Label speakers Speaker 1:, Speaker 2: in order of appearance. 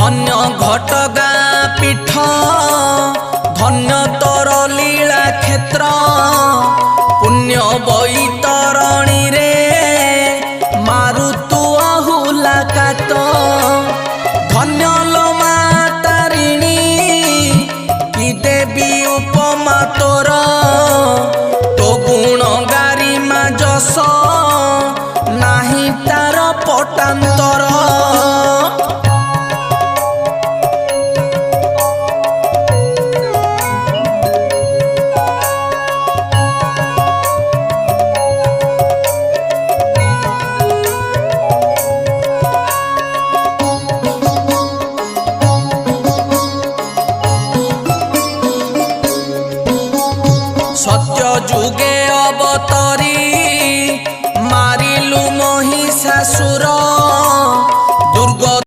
Speaker 1: धन्य घटगां पीठ धन्य तोर लीला क्षेत्र पुण्य बैतरणी रे मारुतु अहुला कात धन्य